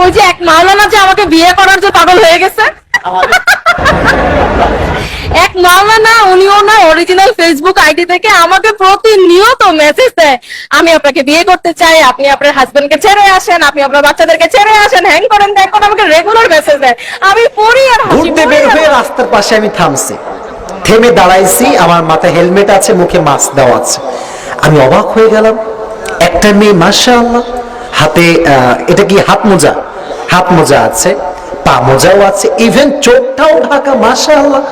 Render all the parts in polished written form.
ওই যে এক মাওলানা যে আমাকে বিয়ে করার যে পাগল হয়ে গেছে, এক মাওলানা, উনিও না অরিজিনাল ফেসবুক আইডি থেকে আমাকে প্রতিনিয়ত মেসেজ দেয়, আমি আপনাকে বিয়ে করতে চাই, আপনি আপনার হাজবেন্ডকে ছেড়ে আসেন, আপনি আপনার বাচ্চাদেরকে ছেড়ে আসেন, হ্যাং করেন ত্যাং করেন, আমাকে রেগুলার মেসেজ দেয়। আমি পড়ি আর হাসি। ঘুরতে বের হয়ে রাস্তার পাশে আমি থামছি, থেমে দাঁড়াইছি, আমার মাথায় হেলমেট আছে, মুখে মাস্ক দেওয়া আছে। আমি অবাক হয়ে গেলাম, একটা মেয়ে মাশাআল্লাহ হাতে এটা কি হাত মোজা, হাত মোজা আছে, পা মোজাও আছে, ইভেন চোখটাও ঢাকা মাশাআল্লাহ।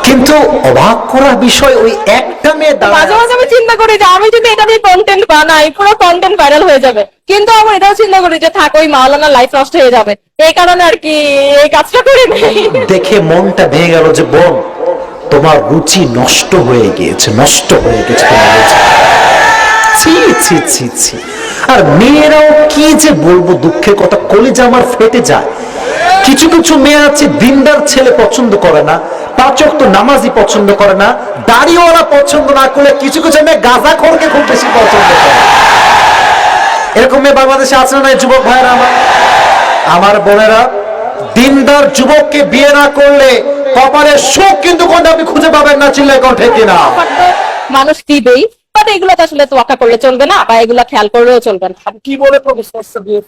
কিন্তু অবাক করা বিষয়, ওই একটা মেয়ে মাঝে মাঝে আমি চিন্তা করি যে আমি যদি এটা দিয়ে কন্টেন্ট বানাই, পুরো কন্টেন্ট ভাইরাল হয়ে যাবে, কিন্তু আমি এটাও চিন্তা করি যে থাক, ওই মাওলানা লাইফ নষ্ট হয়ে যাবে, এই কারণে আর কি এই কাজটা করি। দেখে মনটা ভেঙে গেল যে বোন, তোমার রুচি নষ্ট হয়ে গিয়েছে, নষ্ট হয়ে গেছে তোমার রুচি। ছি ছি ছি ছি। আর মেয়েরাও কি যে বলবো, দুঃখের কথা, কলিজা আমার ফেটে যায়। কিছু কিছু মেয়ে আছে দিনদার ছেলে পছন্দ করে না, পাঁচ ওয়াক্ত নামাজি পছন্দ করে না, দাড়িওয়ালা পছন্দ না করলে কিছু কিছু মেয়ে গাঁজাখোরকে খুব বেশি পছন্দ করে। এরকম মেয়ে বাংলাদেশে আছে না যুবক ভাইরা আমার? আমার বোনেরা, দিনদার যুবককে বিয়ে না করলে কপালের সুখ কিন্তু কোনটা আপনি খুঁজে পাবেন না, চিল্লায় কোন ঠিক না। মানুষ দিবেই, বাট এগুলো তো আসলে তোয়াক্কা করলে চলবে না, বা এগুলো খেয়াল করলেও চলবে না। কি বলে প্রপোজ করছে বিয়ে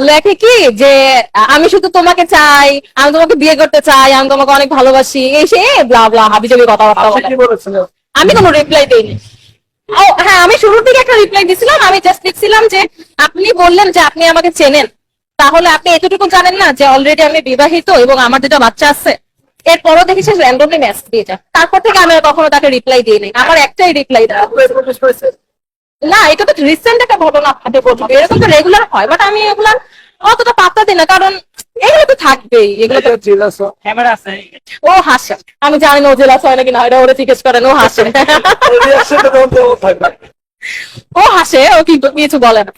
লেখে কি যে আমি শুধু তোমাকে চাই, আমি তোমাকে বিয়ে করতে চাই, আমি তোমাকে অনেক ভালোবাসি, এই সে ব্লা ব্লা হাবিজাবি কথাবার্তা বলে। কি বলেছিল? আমি কোনো রিপ্লাই দেইনি। ও হ্যাঁ, আমি শুরুর দিকে একটা রিপ্লাই দিছিলাম, আমি জাস্ট লিখছিলাম যে আপনি বললেন যে আপনি আমাকে চেনেন, তাহলে আপনি এতটুকু জানেন না যে অলরেডি আমি বিবাহিত এবং আমার দুটো বাচ্চা আছে। এরপরও দেখি সে র্যান্ডমলি মেসেজ দিয়ে যায়, তারপর থেকে আমি আর কখনো তাকে রিপ্লাই দিইনি। আমার একটাই রিপ্লাই দেওয়া, প্রপোজ করেছে? না এটা তো রিসেন্ট একটা ঘটনা, আপনাকে বলবো এরকম তো রেগুলার হয়, বাট আমি এগুলা অতটা পাত্তা দিই না, কারণ এগুলো তো থাকবেই, এগুলো তো। ক্যামেরা আছে? ও হাসে, আমি জানি না ও জেলাস হয় নাকি না, এটা ওরা জিজ্ঞেস করেন, ও হাসে। ও হাসে, ও কিন্তু কিছু বলে না।